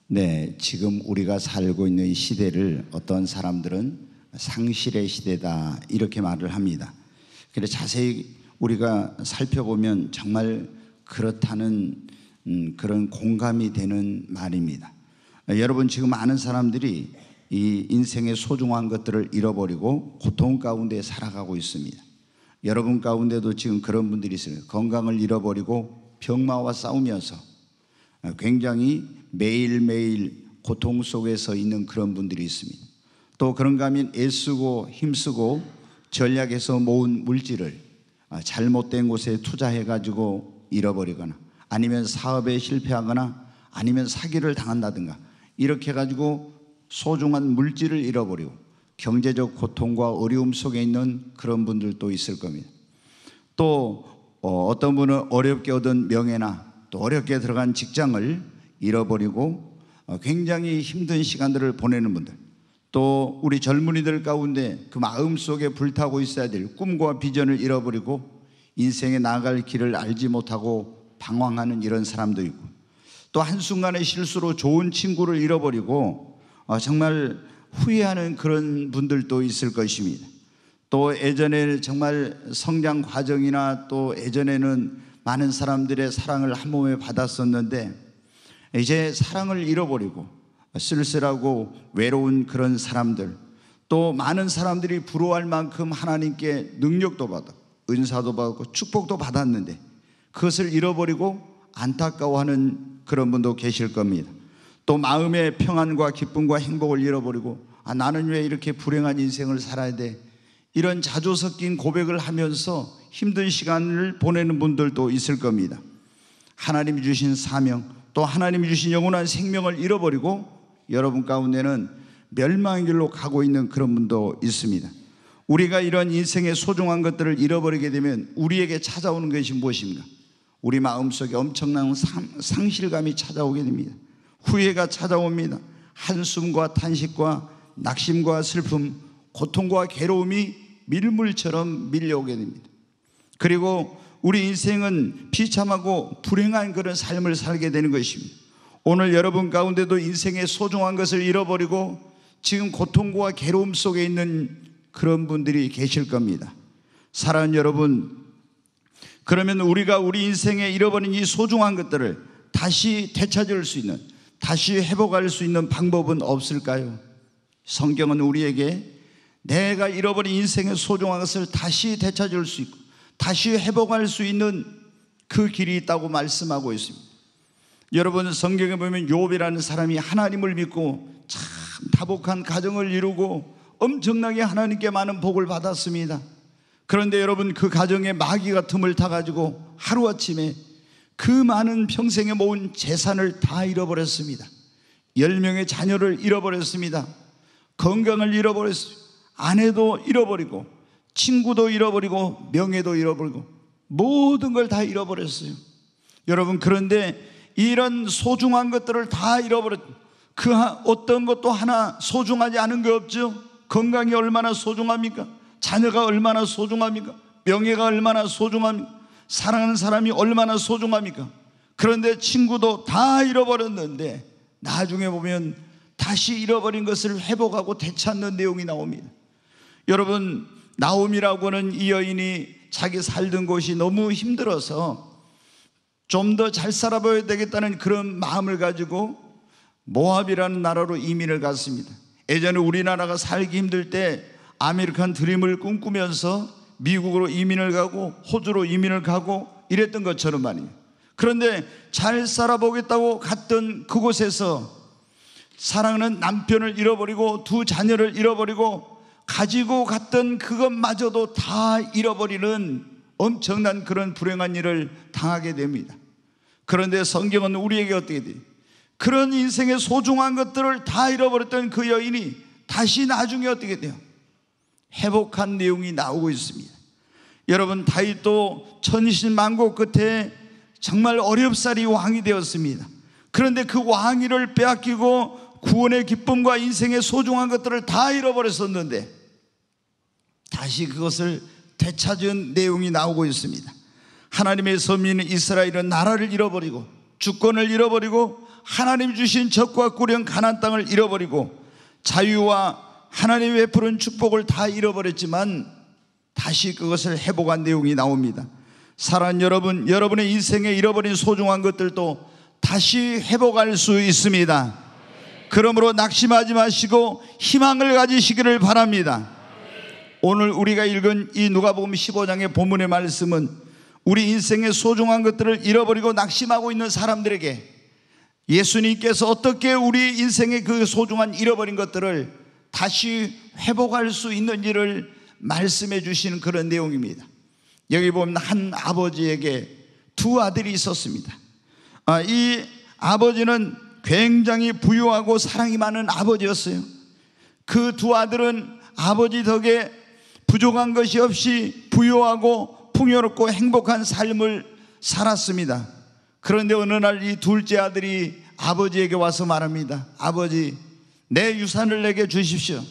네, 지금 우리가 살고 있는 이 시대를 어떤 사람들은 상실의 시대다 이렇게 말을 합니다. 그래서 자세히 우리가 살펴보면 정말 그렇다는 그런 공감이 되는 말입니다. 여러분, 지금 많은 사람들이 이 인생의 소중한 것들을 잃어버리고 고통 가운데 살아가고 있습니다. 여러분 가운데도 지금 그런 분들이 있어요. 건강을 잃어버리고 병마와 싸우면서 굉장히 매일매일 고통 속에서 있는 그런 분들이 있습니다. 또 그런가 하면 애쓰고 힘쓰고 전략해서 모은 물질을 잘못된 곳에 투자해가지고 잃어버리거나 아니면 사업에 실패하거나 아니면 사기를 당한다든가 이렇게 해가지고 소중한 물질을 잃어버리고 경제적 고통과 어려움 속에 있는 그런 분들도 있을 겁니다. 또 어떤 분은 어렵게 얻은 명예나 또 어렵게 들어간 직장을 잃어버리고 굉장히 힘든 시간들을 보내는 분들, 또 우리 젊은이들 가운데 그 마음속에 불타고 있어야 될 꿈과 비전을 잃어버리고 인생에 나아갈 길을 알지 못하고 방황하는 이런 사람도 있고, 또 한순간의 실수로 좋은 친구를 잃어버리고 정말 후회하는 그런 분들도 있을 것입니다. 또 예전에 정말 성장 과정이나 또 예전에는 많은 사람들의 사랑을 한 몸에 받았었는데 이제 사랑을 잃어버리고 쓸쓸하고 외로운 그런 사람들, 또 많은 사람들이 부러워할 만큼 하나님께 능력도 받았고 은사도 받았고 축복도 받았는데 그것을 잃어버리고 안타까워하는 그런 분도 계실 겁니다. 또 마음의 평안과 기쁨과 행복을 잃어버리고 나는 왜 이렇게 불행한 인생을 살아야 돼, 이런 자조 섞인 고백을 하면서 힘든 시간을 보내는 분들도 있을 겁니다. 하나님이 주신 사명, 또 하나님이 주신 영원한 생명을 잃어버리고 여러분 가운데는 멸망의 길로 가고 있는 그런 분도 있습니다. 우리가 이런 인생의 소중한 것들을 잃어버리게 되면 우리에게 찾아오는 것이 무엇입니까? 우리 마음속에 엄청난 상실감이 찾아오게 됩니다. 후회가 찾아옵니다. 한숨과 탄식과 낙심과 슬픔, 고통과 괴로움이 밀물처럼 밀려오게 됩니다. 그리고 우리 인생은 비참하고 불행한 그런 삶을 살게 되는 것입니다. 오늘 여러분 가운데도 인생의 소중한 것을 잃어버리고 지금 고통과 괴로움 속에 있는 그런 분들이 계실 겁니다. 사랑하는 여러분, 그러면 우리가 우리 인생에 잃어버린 이 소중한 것들을 다시 되찾을 수 있는, 다시 회복할 수 있는 방법은 없을까요? 성경은 우리에게 내가 잃어버린 인생의 소중한 것을 다시 되찾을 수 있고 다시 회복할 수 있는 그 길이 있다고 말씀하고 있습니다. 여러분, 성경에 보면 욥이라는 사람이 하나님을 믿고 참 다복한 가정을 이루고 엄청나게 하나님께 많은 복을 받았습니다. 그런데 여러분, 그 가정에 마귀가 틈을 타가지고 하루아침에 그 많은 평생에 모은 재산을 다 잃어버렸습니다. 10명의 자녀를 잃어버렸습니다. 건강을 잃어버렸습니다. 아내도 잃어버리고 친구도 잃어버리고 명예도 잃어버리고 모든 걸 다 잃어버렸어요. 여러분, 그런데 이런 소중한 것들을 다 잃어버렸, 그 어떤 것도 하나 소중하지 않은 게 없죠. 건강이 얼마나 소중합니까? 자녀가 얼마나 소중합니까? 명예가 얼마나 소중합니까? 사랑하는 사람이 얼마나 소중합니까? 그런데 친구도 다 잃어버렸는데 나중에 보면 다시 잃어버린 것을 회복하고 되찾는 내용이 나옵니다. 여러분, 나옴이라고 하는 이 여인이 자기 살던 곳이 너무 힘들어서 좀 더 잘 살아봐야 되겠다는 그런 마음을 가지고 모압이라는 나라로 이민을 갔습니다. 예전에 우리나라가 살기 힘들 때 아메리칸 드림을 꿈꾸면서 미국으로 이민을 가고 호주로 이민을 가고 이랬던 것처럼 말이에요. 그런데 잘 살아보겠다고 갔던 그곳에서 사랑하는 남편을 잃어버리고 두 자녀를 잃어버리고 가지고 갔던 그것마저도 다 잃어버리는 엄청난 그런 불행한 일을 당하게 됩니다. 그런데 성경은 우리에게 어떻게 돼요? 그런 인생의 소중한 것들을 다 잃어버렸던 그 여인이 다시 나중에 어떻게 돼요? 회복한 내용이 나오고 있습니다. 여러분, 다윗도 천신만고 끝에 정말 어렵사리 왕이 되었습니다. 그런데 그 왕위를 빼앗기고 구원의 기쁨과 인생의 소중한 것들을 다 잃어버렸었는데 다시 그것을 되찾은 내용이 나오고 있습니다. 하나님의 선민 이스라엘은 나라를 잃어버리고 주권을 잃어버리고 하나님 주신 적과 꿀형 가나안 땅을 잃어버리고 자유와 하나님이 베푸는 축복을 다 잃어버렸지만 다시 그것을 회복한 내용이 나옵니다. 사랑하는 여러분, 여러분의 인생에 잃어버린 소중한 것들도 다시 회복할 수 있습니다. 그러므로 낙심하지 마시고 희망을 가지시기를 바랍니다. 오늘 우리가 읽은 이 누가복음 15장의 본문의 말씀은 우리 인생의 소중한 것들을 잃어버리고 낙심하고 있는 사람들에게 예수님께서 어떻게 우리 인생의 그 소중한 잃어버린 것들을 다시 회복할 수 있는지를 말씀해 주시는 그런 내용입니다. 여기 보면 한 아버지에게 두 아들이 있었습니다. 이 아버지는 굉장히 부유하고 사랑이 많은 아버지였어요. 그 두 아들은 아버지 덕에 부족한 것이 없이 부유하고 풍요롭고 행복한 삶을 살았습니다. 그런데 어느 날 이 둘째 아들이 아버지에게 와서 말합니다. 아버지, 내 유산을 내게 주십시오.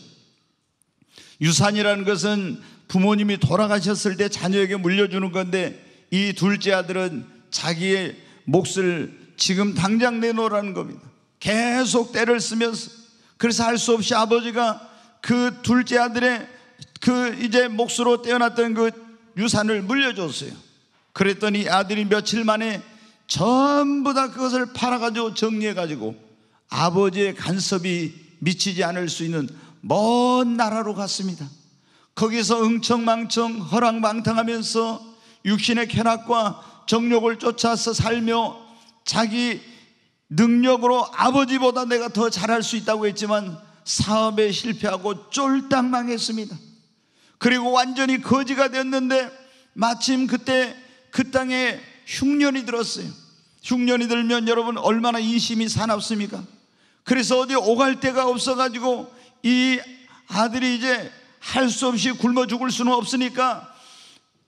유산이라는 것은 부모님이 돌아가셨을 때 자녀에게 물려주는 건데 이 둘째 아들은 자기의 몫을 지금 당장 내놓으라는 겁니다. 계속 때를 쓰면서, 그래서 할 수 없이 아버지가 그 둘째 아들의 그 이제 몫으로 떼어놨던 그 유산을 물려줬어요. 그랬더니 아들이 며칠 만에 전부 다 그것을 팔아가지고 정리해가지고 아버지의 간섭이 미치지 않을 수 있는 먼 나라로 갔습니다. 거기서 응청망청 허랑방탕하면서 육신의 쾌락과 정욕을 쫓아서 살며 자기 능력으로 아버지보다 내가 더 잘할 수 있다고 했지만 사업에 실패하고 쫄딱 망했습니다. 그리고 완전히 거지가 됐는데 마침 그때 그 땅에 흉년이 들었어요. 흉년이 들면 여러분 얼마나 인심이 사납습니까? 그래서 어디 오갈 데가 없어가지고 이 아들이 이제 할 수 없이 굶어 죽을 수는 없으니까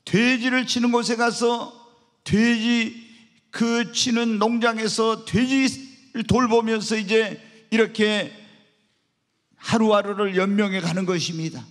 돼지를 치는 곳에 가서 돼지 그 치는 농장에서 돼지를 돌보면서 이제 이렇게 하루하루를 연명해 가는 것입니다.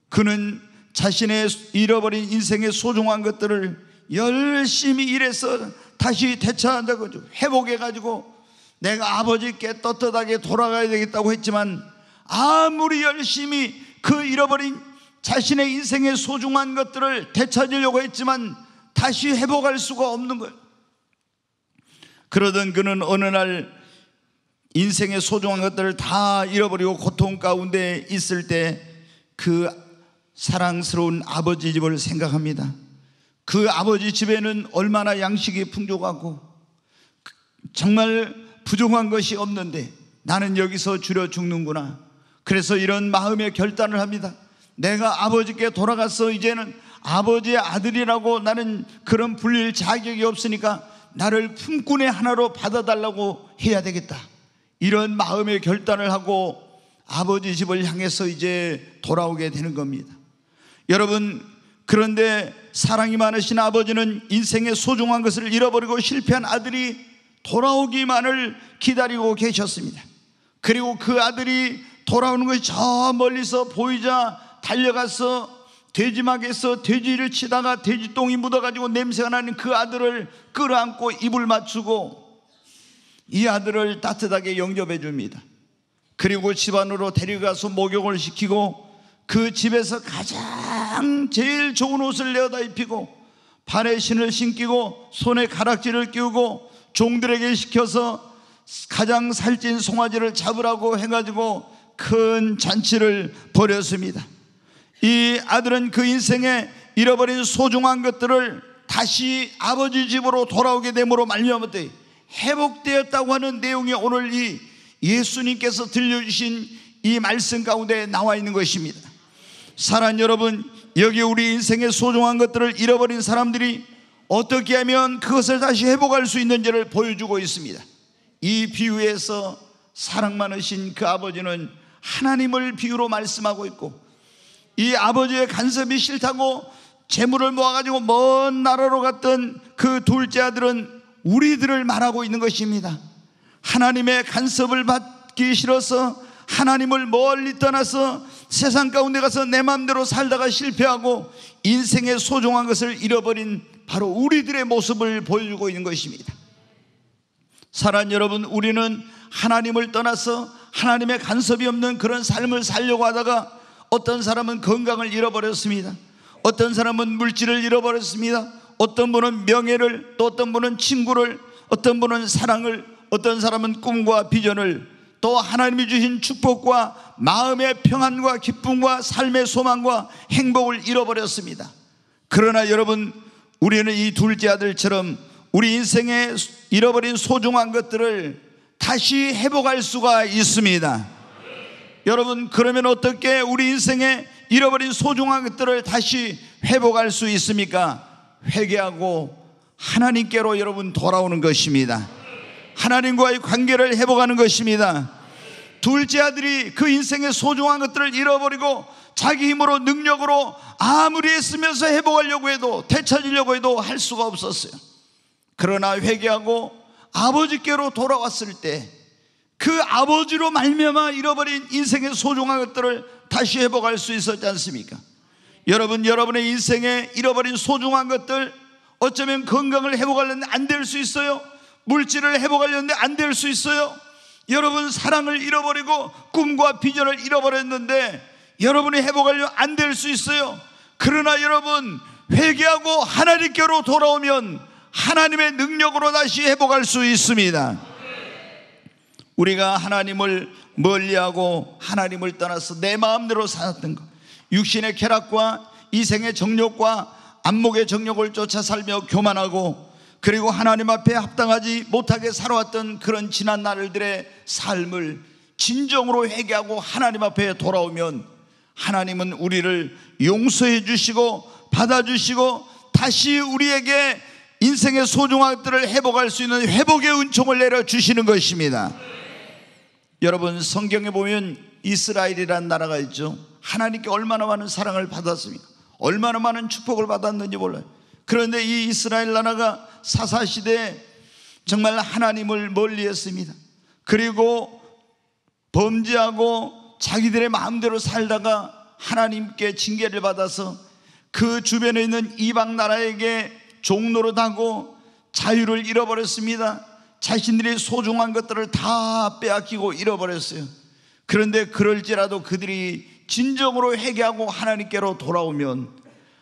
그는 자신의 잃어버린 인생의 소중한 것들을 열심히 일해서 다시 되찾아가지고 회복해가지고 내가 아버지께 떳떳하게 돌아가야 되겠다고 했지만 아무리 열심히 그 잃어버린 자신의 인생의 소중한 것들을 되찾으려고 했지만 다시 회복할 수가 없는 거예요. 그러던 그는 어느 날 인생의 소중한 것들을 다 잃어버리고 고통 가운데 있을 때 그 사랑스러운 아버지 집을 생각합니다. 그 아버지 집에는 얼마나 양식이 풍족하고 정말 부족한 것이 없는데 나는 여기서 줄여 죽는구나. 그래서 이런 마음의 결단을 합니다. 내가 아버지께 돌아가서 이제는 아버지의 아들이라고 나는 그런 불릴 자격이 없으니까 나를 품꾼의 하나로 받아달라고 해야 되겠다. 이런 마음의 결단을 하고 아버지 집을 향해서 이제 돌아오게 되는 겁니다. 여러분, 그런데 사랑이 많으신 아버지는 인생의 소중한 것을 잃어버리고 실패한 아들이 돌아오기만을 기다리고 계셨습니다. 그리고 그 아들이 돌아오는 것이 저 멀리서 보이자 달려가서 돼지막에서 돼지를 치다가 돼지똥이 묻어가지고 냄새가 나는 그 아들을 끌어안고 입을 맞추고 이 아들을 따뜻하게 영접해 줍니다. 그리고 집 안으로 데려가서 목욕을 시키고 그 집에서 가장 제일 좋은 옷을 내어다 입히고 발에 신을 신기고 손에 가락지를 끼우고 종들에게 시켜서 가장 살찐 송아지를 잡으라고 해가지고 큰 잔치를 벌였습니다. 이 아들은 그 인생에 잃어버린 소중한 것들을 다시 아버지 집으로 돌아오게 됨으로 말미암아 회복되었다고 하는 내용이 오늘 이 예수님께서 들려주신 이 말씀 가운데 나와 있는 것입니다. 사랑하는 여러분, 여기 우리 인생의 소중한 것들을 잃어버린 사람들이 어떻게 하면 그것을 다시 회복할 수 있는지를 보여주고 있습니다. 이 비유에서 사랑 많으신 그 아버지는 하나님을 비유로 말씀하고 있고 이 아버지의 간섭이 싫다고 재물을 모아가지고 먼 나라로 갔던 그 둘째 아들은 우리들을 말하고 있는 것입니다. 하나님의 간섭을 받기 싫어서 하나님을 멀리 떠나서 세상 가운데 가서 내 마음대로 살다가 실패하고 인생의 소중한 것을 잃어버린 바로 우리들의 모습을 보여주고 있는 것입니다. 사랑하는 여러분, 우리는 하나님을 떠나서 하나님의 간섭이 없는 그런 삶을 살려고 하다가 어떤 사람은 건강을 잃어버렸습니다. 어떤 사람은 물질을 잃어버렸습니다. 어떤 분은 명예를, 또 어떤 분은 친구를, 어떤 분은 사랑을, 어떤 사람은 꿈과 비전을, 또 하나님이 주신 축복과 마음의 평안과 기쁨과 삶의 소망과 행복을 잃어버렸습니다. 그러나 여러분, 우리는 이 둘째 아들처럼 우리 인생에 잃어버린 소중한 것들을 다시 회복할 수가 있습니다. 여러분, 그러면 어떻게 우리 인생에 잃어버린 소중한 것들을 다시 회복할 수 있습니까? 회개하고 하나님께로 여러분 돌아오는 것입니다. 하나님과의 관계를 회복하는 것입니다. 둘째 아들이 그 인생의 소중한 것들을 잃어버리고 자기 힘으로 능력으로 아무리 애쓰면서 회복하려고 해도, 되찾으려고 해도 할 수가 없었어요. 그러나 회개하고 아버지께로 돌아왔을 때 그 아버지로 말미암아 잃어버린 인생의 소중한 것들을 다시 회복할 수 있었지 않습니까? 여러분, 여러분의 인생에 잃어버린 소중한 것들, 어쩌면 건강을 회복하려는데 안 될 수 있어요. 물질을 회복하려는데 안 될 수 있어요. 여러분, 사랑을 잃어버리고 꿈과 비전을 잃어버렸는데 여러분이 회복하려면 안 될 수 있어요. 그러나 여러분, 회개하고 하나님께로 돌아오면 하나님의 능력으로 다시 회복할 수 있습니다. 우리가 하나님을 멀리하고 하나님을 떠나서 내 마음대로 살았던 것, 육신의 쾌락과 이생의 정욕과 안목의 정욕을 쫓아 살며 교만하고, 그리고 하나님 앞에 합당하지 못하게 살아왔던 그런 지난 날들의 삶을 진정으로 회개하고 하나님 앞에 돌아오면 하나님은 우리를 용서해 주시고 받아주시고 다시 우리에게 인생의 소중한 것들을 회복할 수 있는 회복의 은총을 내려주시는 것입니다. 여러분, 성경에 보면 이스라엘이라는 나라가 있죠. 하나님께 얼마나 많은 사랑을 받았습니까? 얼마나 많은 축복을 받았는지 몰라요. 그런데 이 이스라엘 나라가 사사시대에 정말 하나님을 멀리했습니다. 그리고 범죄하고 자기들의 마음대로 살다가 하나님께 징계를 받아서 그 주변에 있는 이방 나라에게 종노릇하고 자유를 잃어버렸습니다. 자신들의 소중한 것들을 다 빼앗기고 잃어버렸어요. 그런데 그럴지라도 그들이 진정으로 회개하고 하나님께로 돌아오면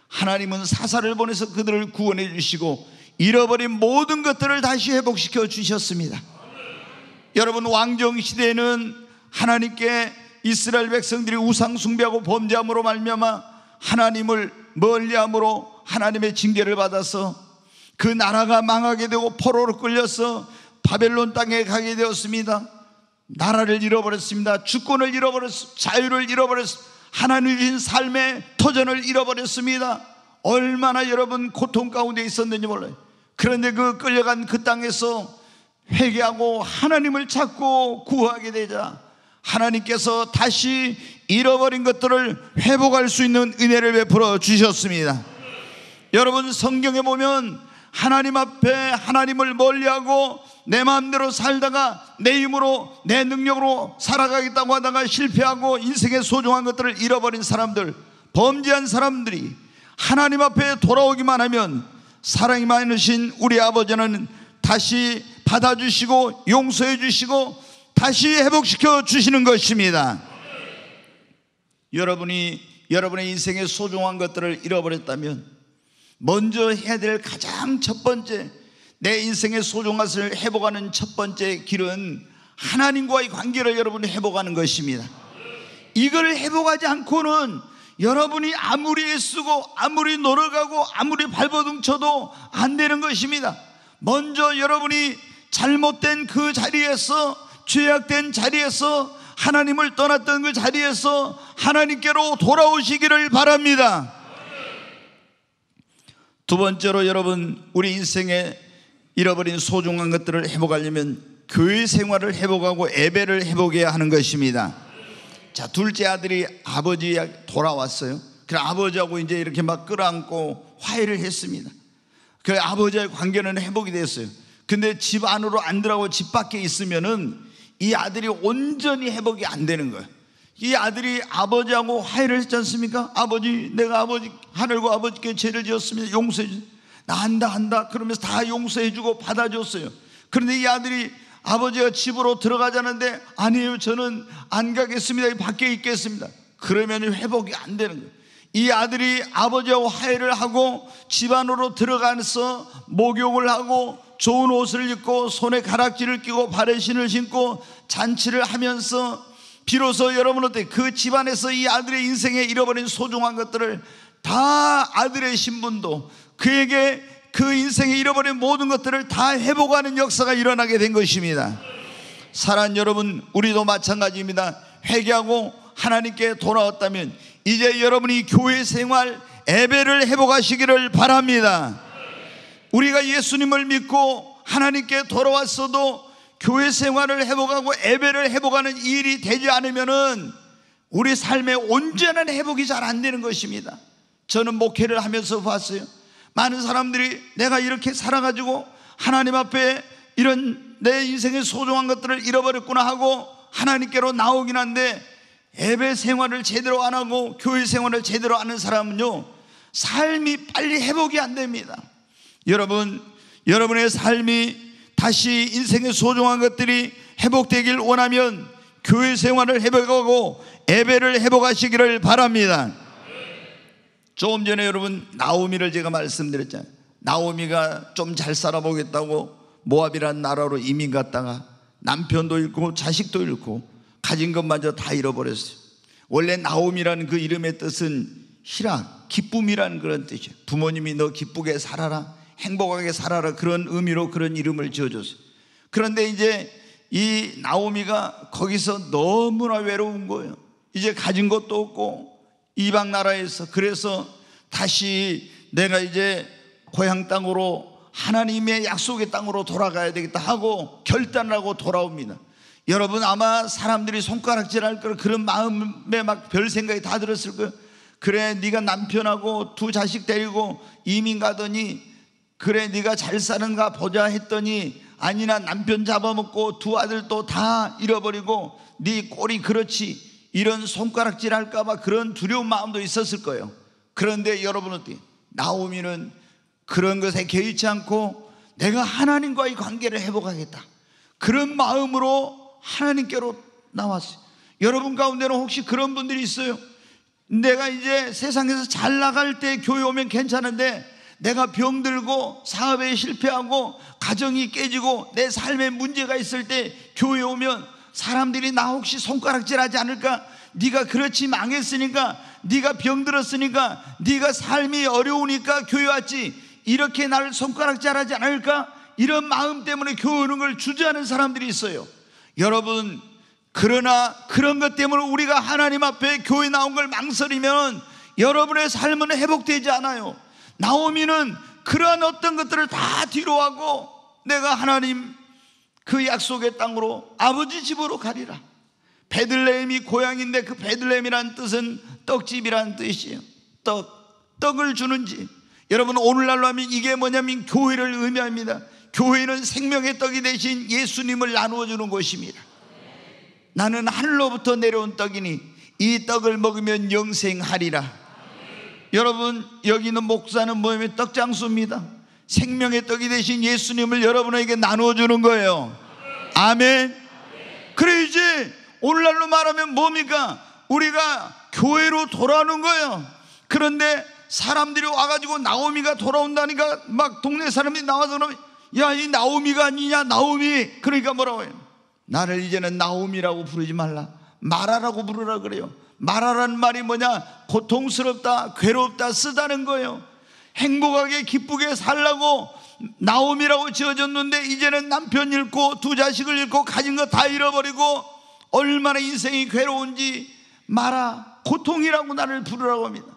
하나님은 사사를 보내서 그들을 구원해 주시고 잃어버린 모든 것들을 다시 회복시켜 주셨습니다. 여러분, 왕정시대에는 하나님께 이스라엘 백성들이 우상 숭배하고 범죄함으로 말미암아 하나님을 멀리함으로 하나님의 징계를 받아서 그 나라가 망하게 되고 포로로 끌려서 바벨론 땅에 가게 되었습니다. 나라를 잃어버렸습니다. 주권을 잃어버렸습니다. 자유를 잃어버렸습니다. 하나님 주신 삶의 터전을 잃어버렸습니다. 얼마나 여러분 고통 가운데 있었는지 몰라요. 그런데 그 끌려간 그 땅에서 회개하고 하나님을 찾고 구하게 되자 하나님께서 다시 잃어버린 것들을 회복할 수 있는 은혜를 베풀어 주셨습니다. 여러분, 성경에 보면 하나님 앞에 하나님을 멀리하고 내 마음대로 살다가 내 힘으로 내 능력으로 살아가겠다고 하다가 실패하고 인생의 소중한 것들을 잃어버린 사람들, 범죄한 사람들이 하나님 앞에 돌아오기만 하면 사랑이 많으신 우리 아버지는 다시 받아주시고 용서해 주시고 다시 회복시켜 주시는 것입니다. 여러분이 여러분의 인생의 소중한 것들을 잃어버렸다면 먼저 해야 될 가장 첫 번째, 내 인생의 소중한 것을 회복하는 첫 번째 길은 하나님과의 관계를 여러분이 회복하는 것입니다. 이걸 회복하지 않고는 여러분이 아무리 애쓰고 아무리 노력하고 아무리 발버둥 쳐도 안 되는 것입니다. 먼저 여러분이 잘못된 그 자리에서, 죄악된 자리에서, 하나님을 떠났던 그 자리에서 하나님께로 돌아오시기를 바랍니다. 두 번째로 여러분, 우리 인생에 잃어버린 소중한 것들을 회복하려면 교회 생활을 회복하고 예배를 회복해야 하는 것입니다. 자, 둘째 아들이 아버지 돌아왔어요. 그래 아버지하고 이제 이렇게 막 끌어안고 화해를 했습니다. 그 아버지와의 관계는 회복이 됐어요. 근데 집 안으로 안 들어가고 집 밖에 있으면은 이 아들이 온전히 회복이 안 되는 거예요. 이 아들이 아버지하고 화해를 했지 않습니까? 아버지, 내가 아버지, 하늘과 아버지께 죄를 지었습니다. 용서해 주세요. 나 한다 그러면서 다 용서해 주고 받아줬어요. 그런데 이 아들이 아버지가 집으로 들어가자는데 아니에요, 저는 안 가겠습니다, 밖에 있겠습니다. 그러면 회복이 안 되는 거예요. 이 아들이 아버지하고 화해를 하고 집 안으로 들어가서 목욕을 하고 좋은 옷을 입고 손에 가락지를 끼고 발에 신을 신고 잔치를 하면서 비로소 여러분 어때? 그 집안에서 이 아들의 인생에 잃어버린 소중한 것들을 다 아들의 신분도 그에게 그 인생에 잃어버린 모든 것들을 다 회복하는 역사가 일어나게 된 것입니다. 사랑하는 여러분, 우리도 마찬가지입니다. 회개하고 하나님께 돌아왔다면 이제 여러분이 교회 생활 예배를 회복하시기를 바랍니다. 우리가 예수님을 믿고 하나님께 돌아왔어도 교회 생활을 회복하고 예배를 회복하는 일이 되지 않으면은 우리 삶의 온전한 회복이 잘 안 되는 것입니다. 저는 목회를 하면서 봤어요. 많은 사람들이 내가 이렇게 살아가지고 하나님 앞에 이런 내 인생의 소중한 것들을 잃어버렸구나 하고 하나님께로 나오긴 한데 예배 생활을 제대로 안 하고 교회 생활을 제대로 안 하는 사람은요, 삶이 빨리 회복이 안 됩니다. 여러분의 삶이 다시 인생의 소중한 것들이 회복되길 원하면 교회 생활을 회복하고 예배를 회복하시기를 바랍니다. 조금 전에 여러분 나오미를 제가 말씀드렸잖아요. 나오미가 좀 잘 살아보겠다고 모압이라는 나라로 이민 갔다가 남편도 잃고 자식도 잃고 가진 것마저 다 잃어버렸어요. 원래 나오미라는 그 이름의 뜻은 희락, 기쁨이라는 그런 뜻이에요. 부모님이 너 기쁘게 살아라, 행복하게 살아라, 그런 의미로 그런 이름을 지어줬어요. 그런데 이제 이 나오미가 거기서 너무나 외로운 거예요. 이제 가진 것도 없고 이방 나라에서. 그래서 다시 내가 이제 고향 땅으로 하나님의 약속의 땅으로 돌아가야 되겠다 하고 결단을 하고 돌아옵니다. 여러분 아마 사람들이 손가락질할 거를 그런 마음에 막 별 생각이 다 들었을 거예요. 그래 네가 남편하고 두 자식 데리고 이민 가더니 그래 네가 잘 사는가 보자 했더니 아니나 남편 잡아먹고 두 아들도 다 잃어버리고 네 꼴이 그렇지, 이런 손가락질 할까봐 그런 두려운 마음도 있었을 거예요. 그런데 여러분 어때요? 나오미는 그런 것에 개의치 않고 내가 하나님과의 관계를 회복하겠다, 그런 마음으로 하나님께로 나왔어요. 여러분 가운데는 혹시 그런 분들이 있어요? 내가 이제 세상에서 잘 나갈 때 교회 오면 괜찮은데 내가 병들고 사업에 실패하고 가정이 깨지고 내 삶에 문제가 있을 때 교회 오면 사람들이 나 혹시 손가락질하지 않을까? 네가 그렇지 망했으니까, 네가 병들었으니까, 네가 삶이 어려우니까 교회 왔지, 이렇게 나를 손가락질하지 않을까? 이런 마음 때문에 교회 오는 걸 주저하는 사람들이 있어요. 여러분, 그러나 그런 것 때문에 우리가 하나님 앞에 교회 나온 걸 망설이면 여러분의 삶은 회복되지 않아요. 나오미는 그러한 어떤 것들을 다 뒤로하고 내가 하나님 그 약속의 땅으로 아버지 집으로 가리라. 베들레헴이 고향인데 그 베들레헴이라는 뜻은 떡집이라는 뜻이에요. 떡을 주는 집. 여러분 오늘날로 하면 이게 뭐냐면 교회를 의미합니다. 교회는 생명의 떡이 대신 예수님을 나누어 주는 곳입니다. 나는 하늘로부터 내려온 떡이니 이 떡을 먹으면 영생하리라. 여러분 여기 있는 목사는 뭐냐면 떡장수입니다. 생명의 떡이 대신 예수님을 여러분에게 나누어 주는 거예요. 아멘. 그래 이제 오늘날로 말하면 뭡니까? 우리가 교회로 돌아오는 거예요. 그런데 사람들이 와가지고 나오미가 돌아온다니까 막 동네 사람들이 나와서 그러면 야, 이 나오미가 아니냐 나오미. 그러니까 뭐라고 해요? 나를 이제는 나오미라고 부르지 말라, 마라라고 부르라 그래요. 마라라는 말이 뭐냐? 고통스럽다, 괴롭다 쓰다는 거예요. 행복하게 기쁘게 살라고 나오미라고 지어졌는데 이제는 남편 잃고 두 자식을 잃고 가진 거 다 잃어버리고 얼마나 인생이 괴로운지 마라, 고통이라고 나를 부르라고 합니다.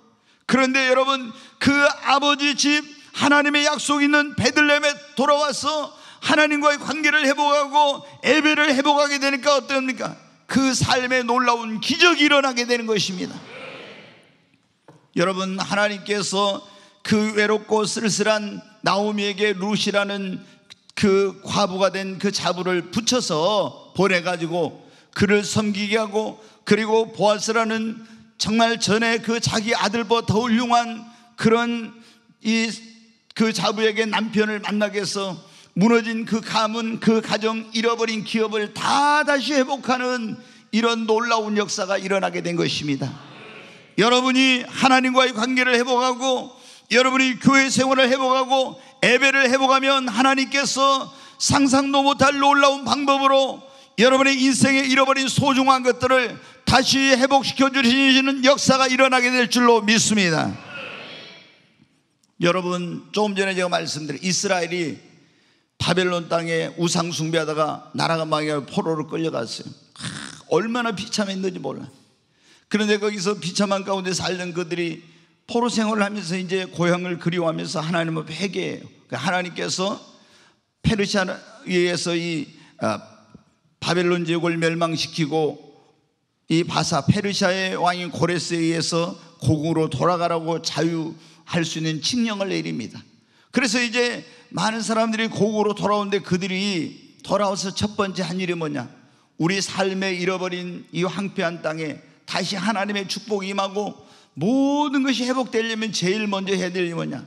그런데 여러분 그 아버지 집 하나님의 약속 있는 베들레헴에 돌아와서 하나님과의 관계를 회복하고 예배를 회복하게 되니까 어떻습니까? 그 삶에 놀라운 기적이 일어나게 되는 것입니다. 여러분 하나님께서 그 외롭고 쓸쓸한 나오미에게 룻이라는 그 과부가 된 그 자부를 붙여서 보내가지고 그를 섬기게 하고, 그리고 보아스라는 정말 전에 그 자기 아들보다 더 훌륭한 그런 그 자부에게 남편을 만나게 해서 무너진 그 가문, 그 가정, 잃어버린 기업을 다 다시 회복하는 이런 놀라운 역사가 일어나게 된 것입니다. 여러분이 하나님과의 관계를 회복하고 여러분이 교회 생활을 회복하고 예배를 회복하면 하나님께서 상상도 못할 놀라운 방법으로 여러분의 인생에 잃어버린 소중한 것들을 다시 회복시켜 주시는 역사가 일어나게 될 줄로 믿습니다. 여러분, 조금 전에 제가 말씀드린 이스라엘이 바벨론 땅에 우상 숭배하다가 나라가 망해 포로로 끌려갔어요. 얼마나 비참했는지 몰라. 그런데 거기서 비참한 가운데 살던 그들이 포로 생활을 하면서 이제 고향을 그리워하면서 하나님을 회개해요. 하나님께서 페르시아에 의해서 이 바벨론 제국을 멸망시키고 이 바사 페르시아의 왕인 고레스에 의해서 고국으로 돌아가라고 자유할 수 있는 칙령을 내립니다. 그래서 이제 많은 사람들이 고국으로 돌아오는데 그들이 돌아와서 첫 번째 한 일이 뭐냐? 우리 삶에 잃어버린 이 황폐한 땅에 다시 하나님의 축복이 임하고 모든 것이 회복되려면 제일 먼저 해야 될 일이 뭐냐?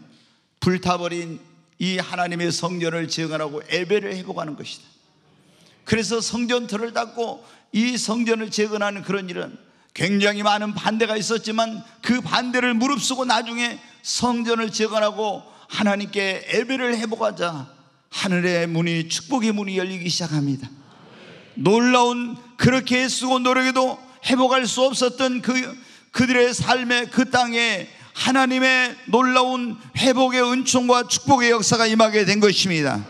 불타버린 이 하나님의 성전을 재건하고 예배를 회복하는 것이다. 그래서 성전틀을 닦고 이 성전을 재건하는 그런 일은 굉장히 많은 반대가 있었지만 그 반대를 무릅쓰고 나중에 성전을 재건하고 하나님께 예배를 회복하자 하늘의 문이, 축복의 문이 열리기 시작합니다. 놀라운, 그렇게 애쓰고 노력해도 회복할 수 없었던 그들의 삶의 그 땅에 하나님의 놀라운 회복의 은총과 축복의 역사가 임하게 된 것입니다.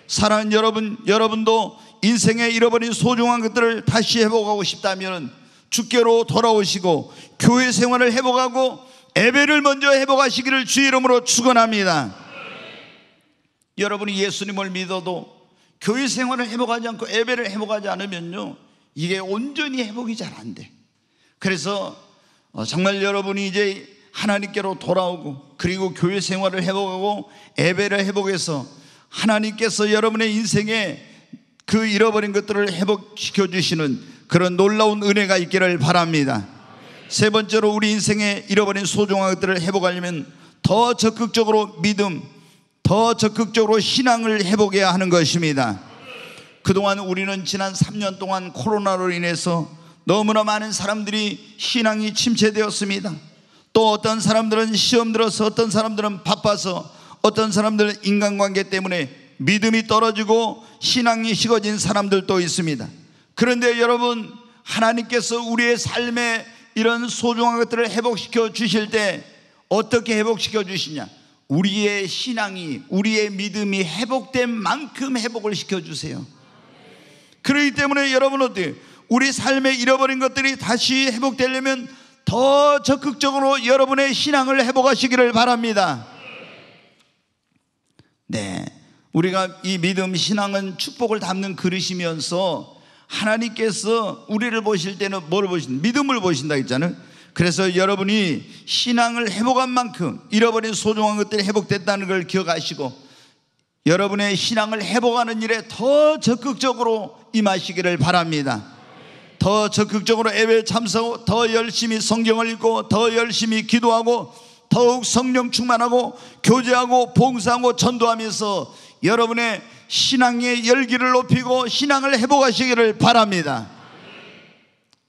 사랑하는 여러분, 여러분도 인생에 잃어버린 소중한 것들을 다시 회복하고 싶다면 주께로 돌아오시고 교회 생활을 회복하고 예배를 먼저 회복하시기를 주의 이름으로 축원합니다. 여러분이 예수님을 믿어도 교회 생활을 회복하지 않고 예배를 회복하지 않으면요, 이게 온전히 회복이 잘 안 돼. 그래서 정말 여러분이 이제 하나님께로 돌아오고 그리고 교회 생활을 회복하고 예배를 회복해서 하나님께서 여러분의 인생에 그 잃어버린 것들을 회복시켜 주시는 그런 놀라운 은혜가 있기를 바랍니다. 세 번째로, 우리 인생에 잃어버린 소중한 것들을 회복하려면 더 적극적으로 믿음, 더 적극적으로 신앙을 회복해야 하는 것입니다. 그동안 우리는 지난 3년 동안 코로나로 인해서 너무나 많은 사람들이 신앙이 침체되었습니다. 또 어떤 사람들은 시험 들어서, 어떤 사람들은 바빠서, 어떤 사람들은 인간관계 때문에 믿음이 떨어지고 신앙이 식어진 사람들도 있습니다. 그런데 여러분, 하나님께서 우리의 삶에 이런 소중한 것들을 회복시켜 주실 때 어떻게 회복시켜 주시냐? 우리의 신앙이, 우리의 믿음이 회복된 만큼 회복을 시켜 주세요. 그렇기 때문에 여러분, 어때요? 우리 삶에 잃어버린 것들이 다시 회복되려면 더 적극적으로 여러분의 신앙을 회복하시기를 바랍니다. 네, 우리가 이 믿음, 신앙은 축복을 담는 그릇이면서 하나님께서 우리를 보실 때는 뭘 보신다? 믿음을 보신다 했잖아요. 그래서 여러분이 신앙을 회복한 만큼 잃어버린 소중한 것들이 회복됐다는 걸 기억하시고 여러분의 신앙을 회복하는 일에 더 적극적으로 임하시기를 바랍니다. 더 적극적으로 예배에 참석하고 더 열심히 성경을 읽고 더 열심히 기도하고 더욱 성령 충만하고 교제하고 봉사하고 전도하면서 여러분의 신앙의 열기를 높이고 신앙을 회복하시기를 바랍니다.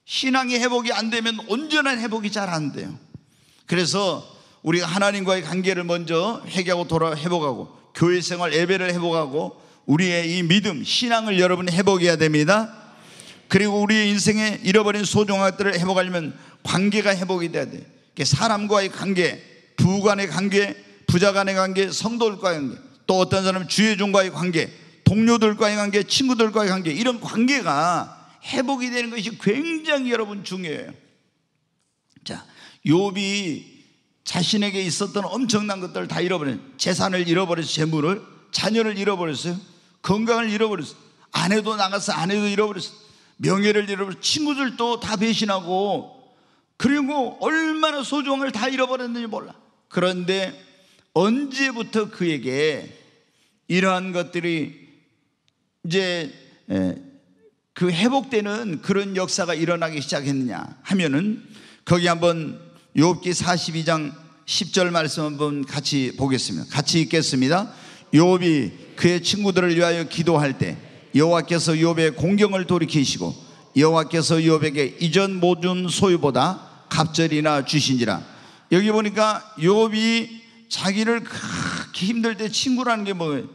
신앙이 회복이 안 되면 온전한 회복이 잘 안 돼요. 그래서 우리가 하나님과의 관계를 먼저 회개하고 회복하고 교회 생활, 예배를 회복하고 우리의 이 믿음, 신앙을 여러분 회복해야 됩니다. 그리고 우리의 인생에 잃어버린 소중한 것들을 회복하려면 관계가 회복이 돼야 돼요. 사람과의 관계, 부부 간의 관계, 부자 간의 관계, 성도들과의 관계, 또 어떤 사람은 주의종과의 관계, 동료들과의 관계, 친구들과의 관계, 이런 관계가 회복이 되는 것이 굉장히 여러분 중요해요. 자, 욥이 자신에게 있었던 엄청난 것들을 다 잃어버렸어요. 재산을 잃어버렸어요. 재물을, 자녀를 잃어버렸어요. 건강을 잃어버렸어요. 아내도 나가서 아내도 잃어버렸어요. 명예를 잃어버렸어요. 친구들도 다 배신하고, 그리고 얼마나 소중한 걸 다 잃어버렸는지 몰라. 그런데 언제부터 그에게 이러한 것들이 이제 그 회복되는 그런 역사가 일어나기 시작했느냐 하면은, 거기 한번 욥기 42장 10절 말씀 한번 같이 보겠습니다. 같이 읽겠습니다. 욥이 그의 친구들을 위하여 기도할 때 여호와께서 욥의 공경을 돌이키시고 여호와께서 욥에게 이전 모든 소유보다 갑절이나 주신지라. 여기 보니까 욥이 자기를 그렇게 힘들 때 친구라는 게 뭐예요?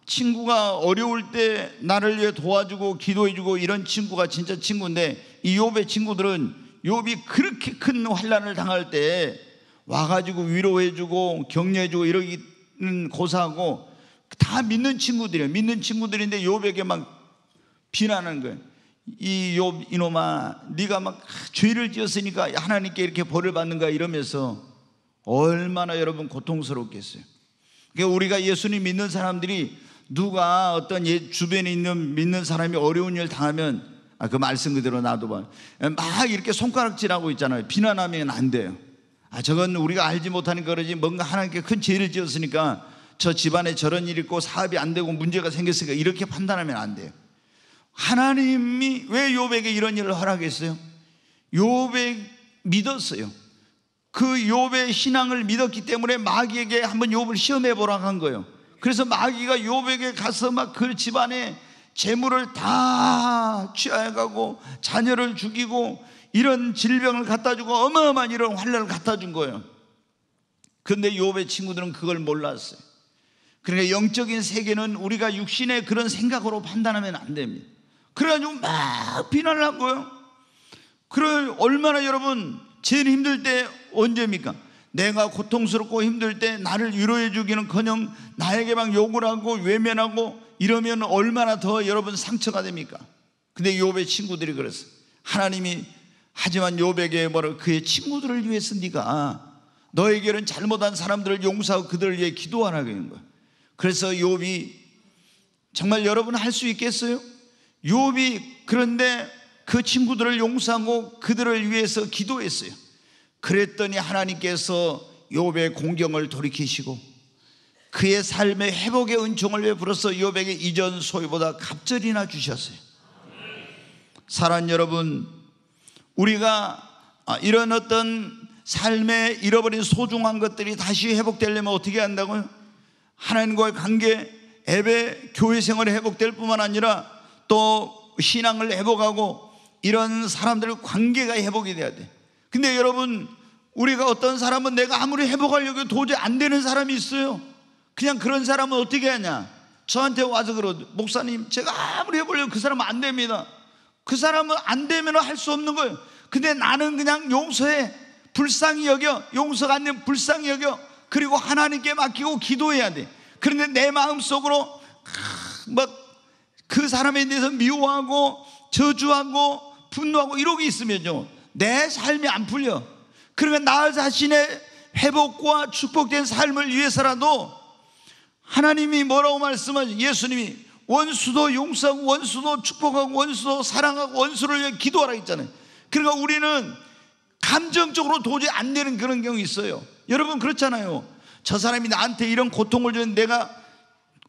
친구가 어려울 때 나를 위해 도와주고 기도해주고 이런 친구가 진짜 친구인데, 이 욥의 친구들은 욥이 그렇게 큰 환난을 당할 때 와가지고 위로해주고 격려해주고 이러기는 고사하고 다 믿는 친구들이에요. 믿는 친구들인데 욥에게 막 비난하는 거예요. 이 욥 이놈아, 네가 막 죄를 지었으니까 하나님께 이렇게 벌을 받는가 이러면서 얼마나 여러분 고통스럽겠어요. 그러니까 우리가 예수님 믿는 사람들이 누가 어떤 주변에 있는 믿는 사람이 어려운 일 당하면 그 말씀 그대로 놔둬봐. 막 이렇게 손가락질하고 있잖아요. 비난하면 안 돼요. 저건 우리가 알지 못하는 거지, 뭔가 하나님께 큰 죄를 지었으니까 저 집안에 저런 일이 있고 사업이 안 되고 문제가 생겼으니까 이렇게 판단하면 안 돼요. 하나님이 왜 욥에게 이런 일을 허락했어요? 욥이 믿었어요. 그 욥의 신앙을 믿었기 때문에 마귀에게 한번 욥을 시험해 보라고 한 거예요. 그래서 마귀가 욥에게 가서 막 그 집안에 재물을 다 취하여가고 자녀를 죽이고 이런 질병을 갖다 주고 어마어마한 이런 환난을 갖다 준 거예요. 그런데 욥의 친구들은 그걸 몰랐어요. 그러니까 영적인 세계는 우리가 육신의 그런 생각으로 판단하면 안 됩니다. 그래가지고 막 비난을 한 거예요. 그래, 얼마나 여러분 제일 힘들 때 언제입니까? 내가 고통스럽고 힘들 때 나를 위로해 주기는커녕 나에게 막 욕을 하고 외면하고 이러면 얼마나 더 여러분 상처가 됩니까? 근데 욥의 친구들이 그랬어요. 하나님이 하지만 욥에게 뭐라고, 그의 친구들을 위해서 네가 너에게는 잘못한 사람들을 용서하고 그들을 위해 기도하라고 하는 거야. 그래서 욥이 정말 여러분 할 수 있겠어요? 욥이 그런데 그 친구들을 용서하고 그들을 위해서 기도했어요. 그랬더니 하나님께서 욥의 공경을 돌이키시고 그의 삶의 회복의 은총을 베풀어서 욥에게 이전 소유보다 갑절이나 주셨어요. 사랑하는 여러분, 우리가 이런 어떤 삶에 잃어버린 소중한 것들이 다시 회복되려면 어떻게 한다고요? 하나님과의 관계, 예배, 교회 생활이 회복될 뿐만 아니라 또 신앙을 회복하고 이런 사람들의 관계가 회복이 돼야 돼. 근데 여러분, 우리가 어떤 사람은 내가 아무리 회복하려고 도저히 안 되는 사람이 있어요. 그냥 그런 사람은 어떻게 하냐? 저한테 와서 그러죠. 목사님, 제가 아무리 해보려고 그 사람은 안 됩니다. 그 사람은 안 되면 할 수 없는 거예요. 근데 나는 그냥 용서해. 불쌍히 여겨. 용서가 안 되면 불쌍히 여겨. 그리고 하나님께 맡기고 기도해야 돼. 그런데 내 마음속으로 막 그 사람에 대해서 미워하고 저주하고 분노하고 이러고 있으면요, 내 삶이 안 풀려. 그러면 나 자신의 회복과 축복된 삶을 위해서라도 하나님이 뭐라고 말씀하죠? 예수님이 원수도 용서하고 원수도 축복하고 원수도 사랑하고 원수를 위해 기도하라 했잖아요. 그러니까 우리는 감정적으로 도저히 안 되는 그런 경우 있어요. 여러분 그렇잖아요. 저 사람이 나한테 이런 고통을 주는데 내가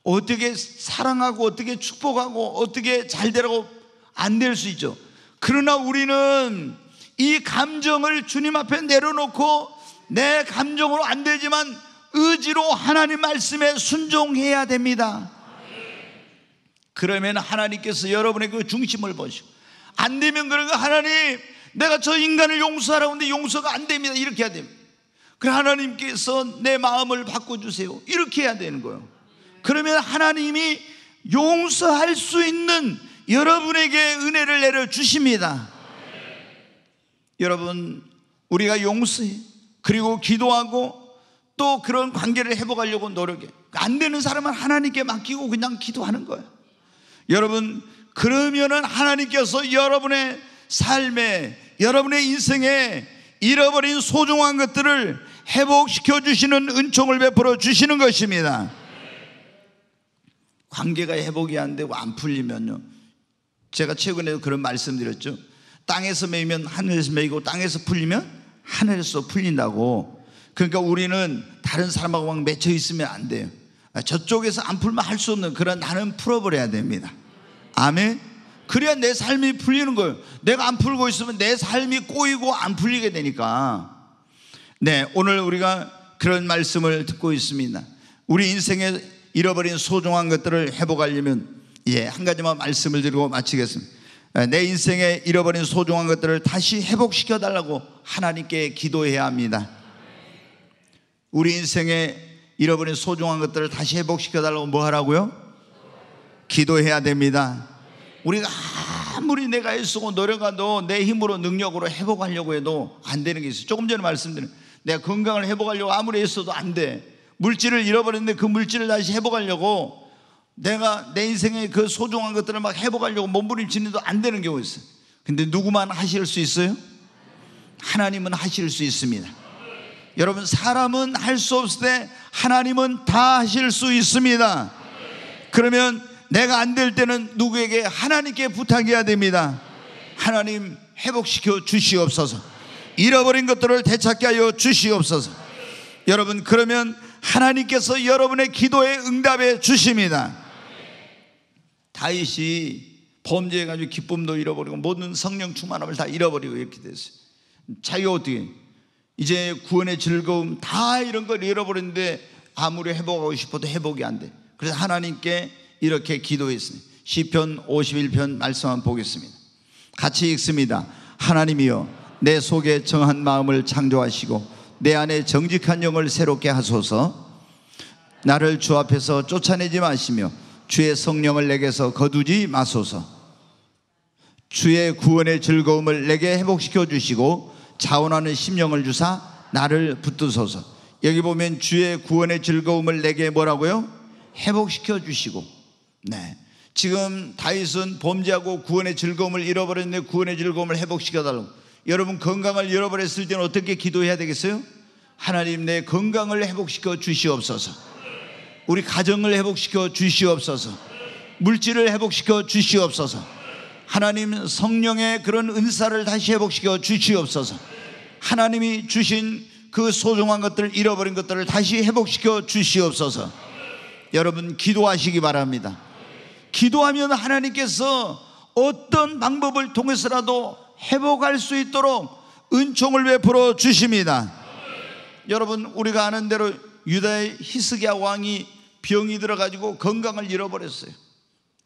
어떻게 사랑하고 어떻게 축복하고 어떻게 잘 되라고 안 될 수 있죠. 그러나 우리는 이 감정을 주님 앞에 내려놓고 내 감정으로 안 되지만 의지로 하나님 말씀에 순종해야 됩니다. 그러면 하나님께서 여러분의 그 중심을 보시고, 안 되면 그러니까 하나님, 내가 저 인간을 용서하라고 하는데 용서가 안 됩니다. 이렇게 해야 됩니다. 그래, 하나님께서 내 마음을 바꿔주세요. 이렇게 해야 되는 거예요. 그러면 하나님이 용서할 수 있는 여러분에게 은혜를 내려주십니다. 여러분, 우리가 용서해, 그리고 기도하고 또 그런 관계를 회복하려고 노력해. 안 되는 사람은 하나님께 맡기고 그냥 기도하는 거예요. 여러분, 그러면은 하나님께서 여러분의 삶에, 여러분의 인생에 잃어버린 소중한 것들을 회복시켜 주시는 은총을 베풀어 주시는 것입니다. 관계가 회복이 안 되고 안 풀리면요, 제가 최근에도 그런 말씀드렸죠. 땅에서 매이면 하늘에서 매이고 땅에서 풀리면 하늘에서 풀린다고. 그러니까 우리는 다른 사람하고 막 맺혀 있으면 안 돼요. 저쪽에서 안 풀면 할 수 없는 그런 나는 풀어버려야 됩니다. 아멘. 그래야 내 삶이 풀리는 거예요. 내가 안 풀고 있으면 내 삶이 꼬이고 안 풀리게 되니까. 네, 오늘 우리가 그런 말씀을 듣고 있습니다. 우리 인생에 잃어버린 소중한 것들을 회복하려면 한 가지만 말씀을 드리고 마치겠습니다. 내 인생에 잃어버린 소중한 것들을 다시 회복시켜 달라고 하나님께 기도해야 합니다. 우리 인생에 잃어버린 소중한 것들을 다시 회복시켜 달라고 뭐 하라고요? 기도해야 됩니다. 우리가 아무리 내가 애쓰고 노력해도 내 힘으로 능력으로 회복하려고 해도 안 되는 게 있어요. 조금 전에 말씀드린, 내가 건강을 회복하려고 아무리 애써도 안 돼. 물질을 잃어버렸는데 그 물질을 다시 회복하려고 내가 내 인생의 그 소중한 것들을 막 회복하려고 몸부림치는데도 안 되는 경우가 있어요. 근데 누구만 하실 수 있어요? 하나님은 하실 수 있습니다. 여러분, 사람은 할 수 없을 때 하나님은 다 하실 수 있습니다. 그러면 내가 안 될 때는 누구에게? 하나님께 부탁해야 됩니다. 하나님, 회복시켜 주시옵소서. 잃어버린 것들을 되찾게 하여 주시옵소서. 여러분, 그러면 하나님께서 여러분의 기도에 응답해 주십니다. 다윗이 범죄해가지고 기쁨도 잃어버리고 모든 성령 충만함을 다 잃어버리고 이렇게 됐어요. 자기가 어떻게 이제 구원의 즐거움 다 이런 걸 잃어버렸는데 아무리 회복하고 싶어도 회복이 안 돼. 그래서 하나님께 이렇게 기도했습니다. 시편 51편 말씀 한번 보겠습니다. 같이 읽습니다. 하나님이여, 내 속에 정한 마음을 창조하시고 내 안에 정직한 영을 새롭게 하소서. 나를 주 앞에서 쫓아내지 마시며 주의 성령을 내게서 거두지 마소서. 주의 구원의 즐거움을 내게 회복시켜 주시고 자원하는 심령을 주사 나를 붙드소서. 여기 보면 주의 구원의 즐거움을 내게 뭐라고요? 회복시켜 주시고. 지금 다윗은 범죄하고 구원의 즐거움을 잃어버렸는데 구원의 즐거움을 회복시켜 달라고. 여러분, 건강을 잃어버렸을 때는 어떻게 기도해야 되겠어요? 하나님, 내 건강을 회복시켜 주시옵소서. 우리 가정을 회복시켜 주시옵소서. 물질을 회복시켜 주시옵소서. 하나님, 성령의 그런 은사를 다시 회복시켜 주시옵소서. 하나님이 주신 그 소중한 것들, 잃어버린 것들을 다시 회복시켜 주시옵소서. 여러분, 기도하시기 바랍니다. 기도하면 하나님께서 어떤 방법을 통해서라도 회복할 수 있도록 은총을 베풀어 주십니다. 여러분, 우리가 아는 대로 유다의 히스기야 왕이 병이 들어가지고 건강을 잃어버렸어요.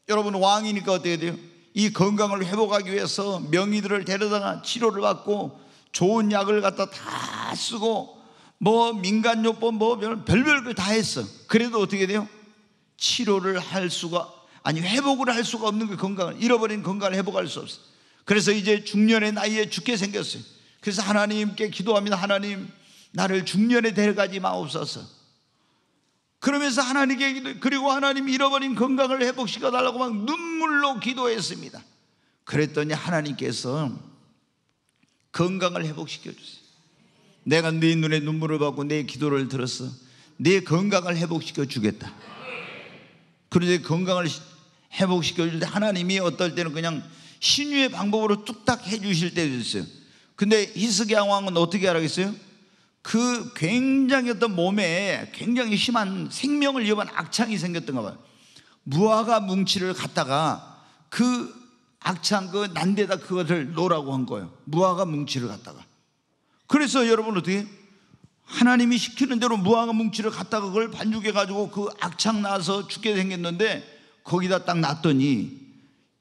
여러분, 왕이니까 어떻게 돼요? 이 건강을 회복하기 위해서 명의들을 데려다가 치료를 받고 좋은 약을 갖다 다 쓰고 뭐 민간요법 뭐 별별 걸 다 했어. 그래도 어떻게 돼요? 치료를 할 수가, 아니 회복을 할 수가 없는 그 건강을, 잃어버린 건강을 회복할 수 없어. 그래서 이제 중년의 나이에 죽게 생겼어요. 그래서 하나님께 기도합니다. 하나님, 나를 중년에 데려가지 마옵소서. 그러면서 하나님께 기도, 그리고 하나님 잃어버린 건강을 회복시켜 달라고 막 눈물로 기도했습니다. 그랬더니 하나님께서 건강을 회복시켜 주세요. 내가 네 눈에 눈물을 받고 내 기도를 들었어. 네 건강을 회복시켜 주겠다. 그런데 건강을 회복시켜 줄 때 하나님이 어떨 때는 그냥 신유의 방법으로 뚝딱 해 주실 때도 있어요. 근데 히스기야 왕은 어떻게 하라겠어요? 그 굉장히 어떤 몸에 굉장히 심한 생명을 위협한 악창이 생겼던가 봐요. 무화과 뭉치를 갖다가 그 악창 그 난데다 그것을 놓으라고 한 거예요. 무화과 뭉치를 갖다가. 그래서 여러분, 어떻게 하나님이 시키는 대로 무화과 뭉치를 갖다가 그걸 반죽해 가지고 그 악창 나서 죽게 생겼는데 거기다 딱 놨더니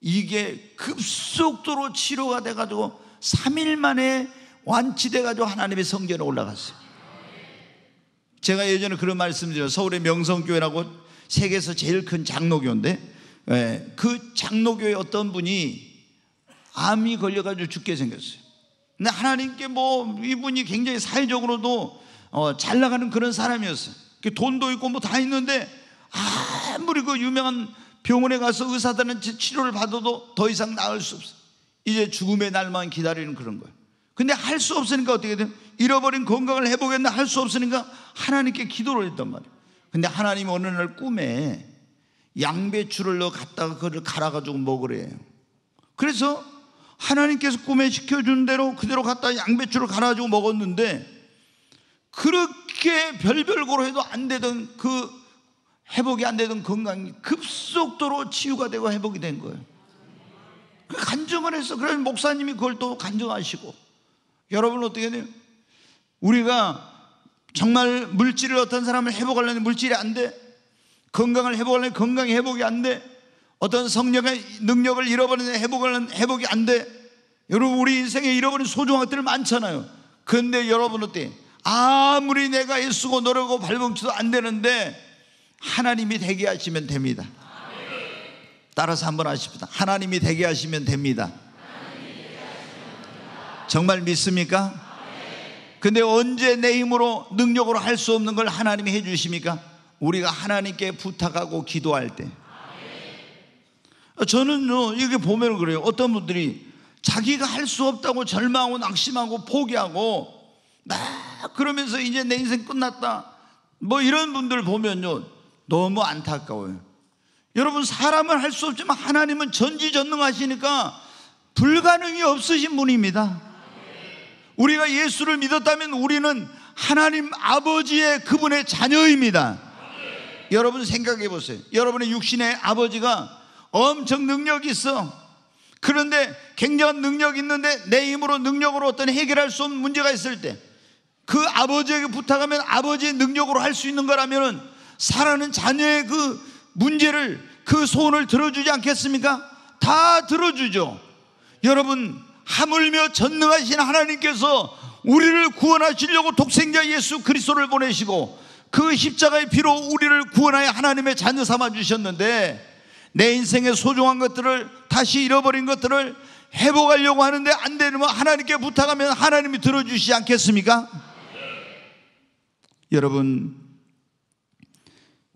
이게 급속도로 치료가 돼 가지고 3일 만에 완치돼 가지고 하나님의 성전에 올라갔어요. 제가 예전에 그런 말씀드려요. 서울의 명성교회라고 세계에서 제일 큰 장로교인데 그 장로교회 어떤 분이 암이 걸려가지고 죽게 생겼어요. 근데 하나님께 뭐 이분이 굉장히 사회적으로도 잘 나가는 그런 사람이었어요. 돈도 있고 뭐 다 있는데 아무리 그 유명한 병원에 가서 의사들은 치료를 받아도 더 이상 나을 수 없어요. 이제 죽음의 날만 기다리는 그런 거예요. 근데 할 수 없으니까 어떻게 돼요? 잃어버린 건강을 회복했나 할 수 없으니까 하나님께 기도를 했단 말이에요. 근데 하나님이 어느 날 꿈에 양배추를 갖다가 그걸 갈아가지고 먹으래요. 그래서 하나님께서 꿈에 시켜준 대로 그대로 갖다가 양배추를 갈아가지고 먹었는데 그렇게 별별고로 해도 안 되던 그 회복이 안 되던 건강이 급속도로 치유가 되고 회복이 된 거예요. 간증을 해서 그래서 목사님이 그걸 또 간증하시고. 여러분, 어떻게 돼요? 우리가 정말 물질을 어떤 사람은 회복하려면 물질이 안 돼. 건강을 회복하려면 건강이 회복이 안 돼. 어떤 성령의 능력을 잃어버리는 회복이 안 돼. 여러분, 우리 인생에 잃어버린 소중한 것들 많잖아요. 그런데 여러분 어때? 아무리 내가 애쓰고 노력하고 발버둥쳐도 안 되는데 하나님이 되게 하시면 됩니다. 따라서 한번 하십시다. 하나님이 되게 하시면 됩니다. 정말 믿습니까? 근데 언제 내 힘으로 능력으로 할 수 없는 걸 하나님이 해 주십니까? 우리가 하나님께 부탁하고 기도할 때. 저는요, 이게 보면 그래요. 어떤 분들이 자기가 할 수 없다고 절망하고 낙심하고 포기하고 막 그러면서 이제 내 인생 끝났다, 뭐 이런 분들 보면요, 너무 안타까워요. 여러분, 사람은 할 수 없지만 하나님은 전지전능하시니까 불가능이 없으신 분입니다. 우리가 예수를 믿었다면 우리는 하나님 아버지의 그분의 자녀입니다. 여러분 생각해 보세요. 여러분의 육신의 아버지가 엄청 능력이 있어. 그런데 굉장한 능력이 있는데 내 힘으로 능력으로 어떤 해결할 수 없는 문제가 있을 때 그 아버지에게 부탁하면 아버지의 능력으로 할 수 있는 거라면 사랑하는 자녀의 그 문제를, 그 소원을 들어주지 않겠습니까? 다 들어주죠. 여러분, 하물며 전능하신 하나님께서 우리를 구원하시려고 독생자 예수 그리스도를 보내시고 그 십자가의 피로 우리를 구원하여 하나님의 자녀 삼아 주셨는데, 내 인생의 소중한 것들을, 다시 잃어버린 것들을 회복하려고 하는데 안 되면 하나님께 부탁하면 하나님이 들어주시지 않겠습니까? 여러분,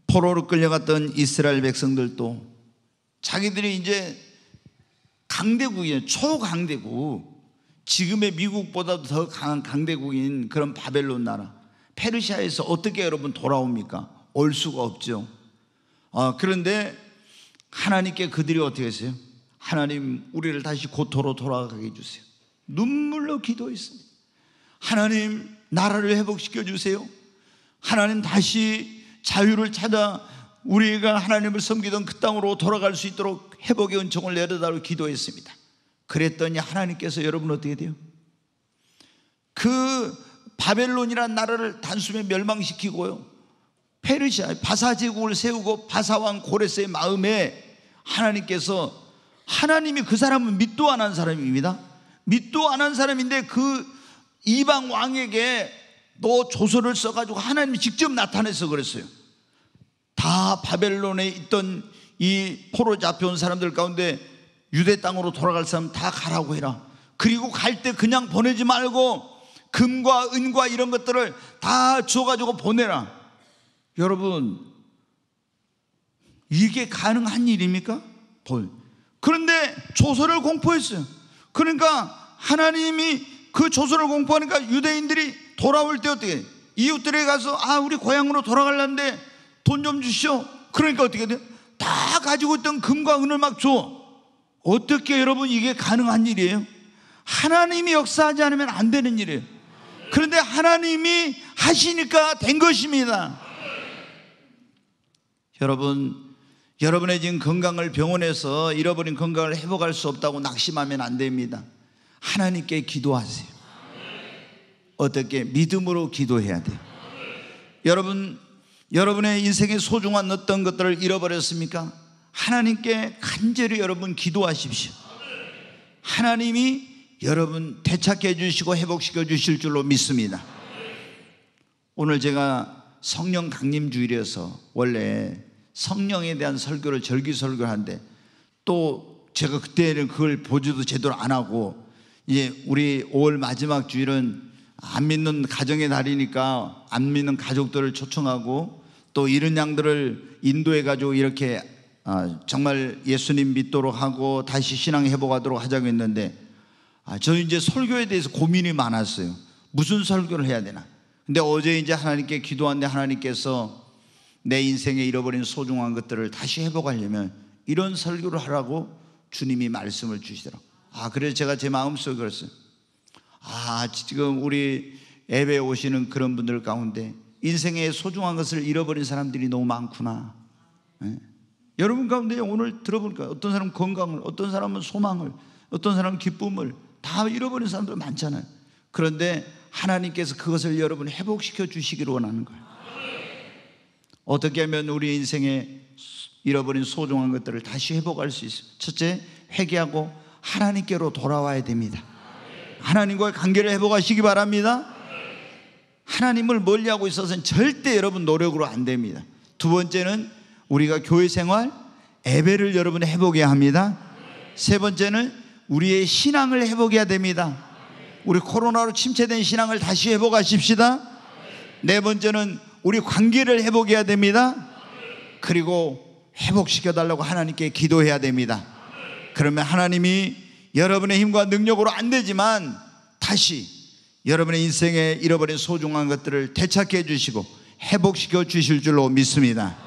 포로로 끌려갔던 이스라엘 백성들도 자기들이 이제 강대국이에요. 초강대국, 지금의 미국보다도 더 강한 강대국인 그런 바벨론 나라, 페르시아에서 어떻게 여러분 돌아옵니까? 올 수가 없죠. 그런데 하나님께 그들이 어떻게 했어요? 하나님, 우리를 다시 고토로 돌아가게 해주세요. 눈물로 기도했습니다. 하나님, 나라를 회복시켜 주세요. 하나님, 다시 자유를 찾아 우리가 하나님을 섬기던 그 땅으로 돌아갈 수 있도록 회복의 은총을 내려달라고 기도했습니다. 그랬더니 하나님께서 여러분 어떻게 돼요? 그 바벨론이라는 나라를 단숨에 멸망시키고요, 페르시아 바사 제국을 세우고 바사왕 고레스의 마음에 하나님께서, 하나님이 그 사람은 믿도 안 한 사람입니다. 믿도 안 한 사람인데 그 이방 왕에게 너 조서를 써가지고 하나님이 직접 나타내서 그랬어요. 다 바벨론에 있던 이 포로 잡혀온 사람들 가운데 유대 땅으로 돌아갈 사람 다 가라고 해라. 그리고 갈 때 그냥 보내지 말고 금과 은과 이런 것들을 다 줘가지고 보내라. 여러분, 이게 가능한 일입니까? 그런데 조서를 공포했어요. 그러니까 하나님이 그 조서를 공포하니까 유대인들이 돌아올 때 어떻게, 이웃들에 가서 우리 고향으로 돌아가려는데 돈 좀 주시오. 그러니까 어떻게 돼? 다 가지고 있던 금과 은을 막 줘. 어떻게 여러분 이게 가능한 일이에요? 하나님이 역사하지 않으면 안 되는 일이에요. 그런데 하나님이 하시니까 된 것입니다. 여러분, 여러분의 지금 건강을 병원에서 잃어버린 건강을 회복할 수 없다고 낙심하면 안 됩니다. 하나님께 기도하세요. 어떻게? 믿음으로 기도해야 돼요. 여러분, 여러분의 인생의 소중한 어떤 것들을 잃어버렸습니까? 하나님께 간절히 여러분 기도하십시오. 하나님이 여러분 되찾게 해주시고 회복시켜 주실 줄로 믿습니다. 오늘 제가 성령 강림 주일이어서 원래 성령에 대한 설교를 절기 설교를 하는데, 또 제가 그때는 그걸 보지도 제대로 안 하고, 이제 우리 5월 마지막 주일은 안 믿는 가정의 날이니까 안 믿는 가족들을 초청하고 또 이런 양들을 인도해 가지고 이렇게 정말 예수님 믿도록 하고 다시 신앙 회복하도록 하자고 했는데, 저는 이제 설교에 대해서 고민이 많았어요. 무슨 설교를 해야 되나. 근데 어제 이제 하나님께 기도하는데 하나님께서 내 인생에 잃어버린 소중한 것들을 다시 회복하려면 이런 설교를 하라고 주님이 말씀을 주시더라고요. 그래서 제가 제 마음속에 그랬어요. 지금 우리 예배에 오시는 그런 분들 가운데 인생의 소중한 것을 잃어버린 사람들이 너무 많구나. 여러분 가운데 오늘 들어보니까 어떤 사람은 건강을, 어떤 사람은 소망을, 어떤 사람은 기쁨을 다 잃어버린 사람들 많잖아요. 그런데 하나님께서 그것을 여러분 회복시켜 주시기를 원하는 거예요. 어떻게 하면 우리 인생에 잃어버린 소중한 것들을 다시 회복할 수 있어요? 첫째, 회개하고 하나님께로 돌아와야 됩니다. 하나님과의 관계를 회복하시기 바랍니다. 하나님을 멀리하고 있어서는 절대 여러분 노력으로 안 됩니다. 두 번째는 우리가 교회 생활, 예배를 여러분 회복해야 합니다. 세 번째는 우리의 신앙을 회복해야 됩니다. 우리 코로나로 침체된 신앙을 다시 회복하십시다. 네 번째는 우리 관계를 회복해야 됩니다. 그리고 회복시켜달라고 하나님께 기도해야 됩니다. 그러면 하나님이 여러분의 힘과 능력으로 안 되지만 다시 여러분의 인생에 잃어버린 소중한 것들을 되찾게 해주시고 회복시켜 주실 줄로 믿습니다.